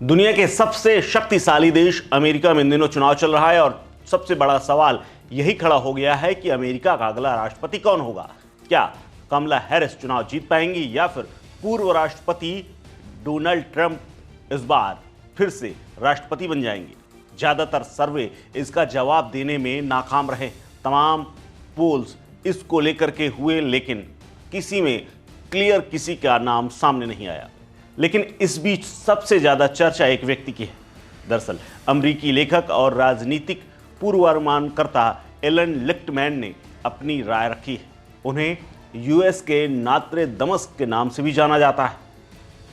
दुनिया के सबसे शक्तिशाली देश अमेरिका में इन दिनों चुनाव चल रहा है और सबसे बड़ा सवाल यही खड़ा हो गया है कि अमेरिका का अगला राष्ट्रपति कौन होगा। क्या कमला हैरिस चुनाव जीत पाएंगी या फिर पूर्व राष्ट्रपति डोनाल्ड ट्रंप इस बार फिर से राष्ट्रपति बन जाएंगे। ज्यादातर सर्वे इसका जवाब देने में नाकाम रहे। तमाम पोल्स इसको लेकर के हुए, लेकिन किसी में किसी का नाम सामने नहीं आया। लेकिन इस बीच सबसे ज्यादा चर्चा एक व्यक्ति की है। दरअसल अमेरिकी लेखक और राजनीतिक पूर्वानुमानकर्ता एलन लिक्टमैन ने अपनी राय रखी है। उन्हें यूएस के नास्ट्रेडमस के नाम से भी जाना जाता है।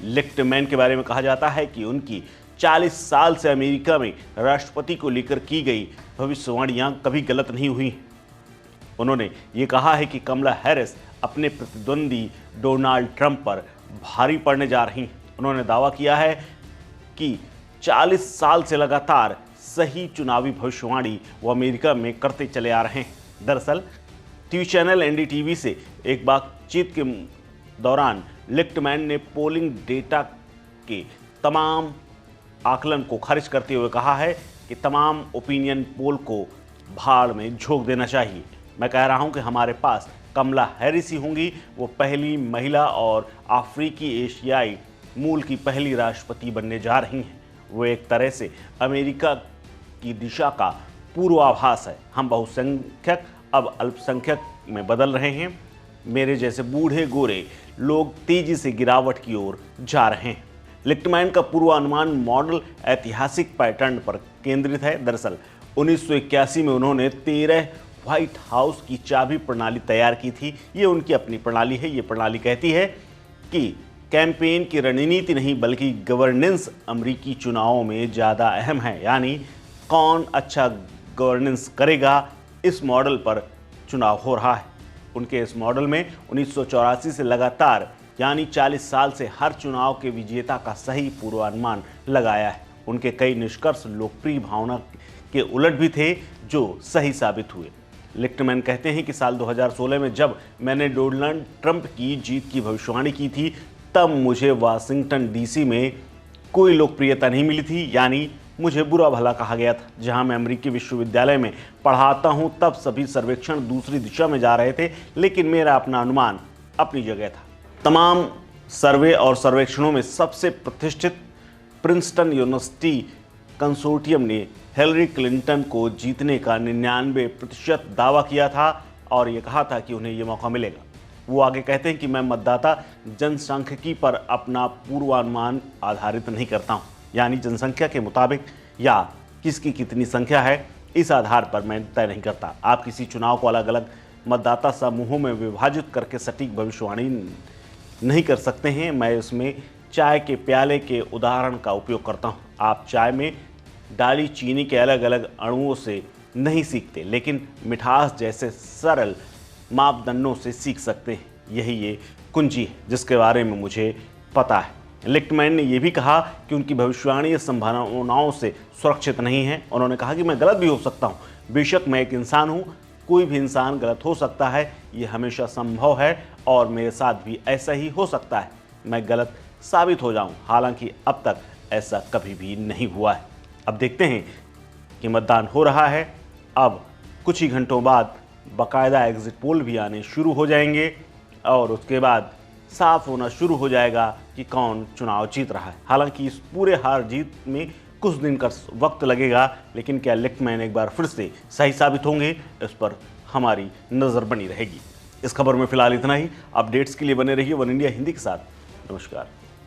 लिक्टमैन के बारे में कहा जाता है कि उनकी 40 साल से अमेरिका में राष्ट्रपति को लेकर की गई भविष्यवाणियां कभी गलत नहीं हुई। उन्होंने ये कहा है कि कमला हैरिस अपने प्रतिद्वंदी डोनाल्ड ट्रंप पर भारी पड़ने जा रही हैं। उन्होंने दावा किया है कि 40 साल से लगातार सही चुनावी भविष्यवाणी वो अमेरिका में करते चले आ रहे हैं। दरअसल टीवी चैनल एनडीटीवी से एक बातचीत के दौरान लिक्टमैन ने पोलिंग डेटा के तमाम आकलन को खारिज करते हुए कहा है कि तमाम ओपिनियन पोल को भाड़ में झोंक देना चाहिए। मैं कह रहा हूं कि हमारे पास कमला हैरिस ही होंगी। वो पहली महिला और अफ्रीकी एशियाई मूल की पहली राष्ट्रपति बनने जा रही हैं। वो एक तरह से अमेरिका की दिशा का पूर्वाभास है। हम बहुसंख्यक अब अल्पसंख्यक में बदल रहे हैं। मेरे जैसे बूढ़े गोरे लोग तेजी से गिरावट की ओर जा रहे हैं। लिक्टमैन का पूर्वानुमान मॉडल ऐतिहासिक पैटर्न पर केंद्रित है। दरअसल 1981 में उन्होंने 13 व्हाइट हाउस की चाबी प्रणाली तैयार की थी। ये उनकी अपनी प्रणाली है। ये प्रणाली कहती है कि कैंपेन की रणनीति नहीं बल्कि गवर्नेंस अमेरिकी चुनावों में ज़्यादा अहम है, यानी कौन अच्छा गवर्नेंस करेगा, इस मॉडल पर चुनाव हो रहा है। उनके इस मॉडल में 1984 से लगातार यानी 40 साल से हर चुनाव के विजेता का सही पूर्वानुमान लगाया है। उनके कई निष्कर्ष लोकप्रिय भावना के उलट भी थे जो सही साबित हुए। लिक्टमैन कहते हैं कि साल 2016 में जब मैंने डोनाल्ड ट्रंप की जीत की भविष्यवाणी की थी तब मुझे वाशिंगटन डीसी में कोई लोकप्रियता नहीं मिली थी, यानी मुझे बुरा भला कहा गया था। जहां मैं अमेरिकी विश्वविद्यालय में पढ़ाता हूं तब सभी सर्वेक्षण दूसरी दिशा में जा रहे थे, लेकिन मेरा अपना अनुमान अपनी जगह था। तमाम सर्वे और सर्वेक्षणों में सबसे प्रतिष्ठित प्रिंसटन यूनिवर्सिटी कंसोर्टियम ने हिलरी क्लिंटन को जीतने का 99% दावा किया था और ये कहा था कि उन्हें ये मौका मिलेगा। वो आगे कहते हैं कि मैं मतदाता जनसांख्यिकी पर अपना पूर्वानुमान आधारित नहीं करता हूँ, यानी जनसंख्या के मुताबिक या किसकी कितनी संख्या है इस आधार पर मैं तय नहीं करता। आप किसी चुनाव को अलग अलग मतदाता समूहों में विभाजित करके सटीक भविष्यवाणी नहीं कर सकते हैं। मैं इसमें चाय के प्याले के उदाहरण का उपयोग करता हूँ। आप चाय में डाली चीनी के अलग अलग अणुओं से नहीं सीखते, लेकिन मिठास जैसे सरल मापदंडों से सीख सकते हैं। यही ये कुंजी है जिसके बारे में मुझे पता है। लिक्टमैन ने यह भी कहा कि उनकी भविष्यवाणी संभावनाओं से सुरक्षित नहीं है। उन्होंने कहा कि मैं गलत भी हो सकता हूँ। बेशक मैं एक इंसान हूँ, कोई भी इंसान गलत हो सकता है, ये हमेशा संभव है और मेरे साथ भी ऐसा ही हो सकता है। मैं गलत साबित हो जाऊँ, हालांकि अब तक ऐसा कभी भी नहीं हुआ है। अब देखते हैं कि मतदान हो रहा है। अब कुछ ही घंटों बाद बाकायदा एग्जिट पोल भी आने शुरू हो जाएंगे और उसके बाद साफ होना शुरू हो जाएगा कि कौन चुनाव जीत रहा है। हालांकि इस पूरे हार जीत में कुछ दिन का वक्त लगेगा, लेकिन क्या लिक्टमैन एक बार फिर से सही साबित होंगे, इस पर हमारी नज़र बनी रहेगी। इस खबर में फिलहाल इतना ही। अपडेट्स के लिए बने रहिए वन इंडिया हिंदी के साथ। नमस्कार।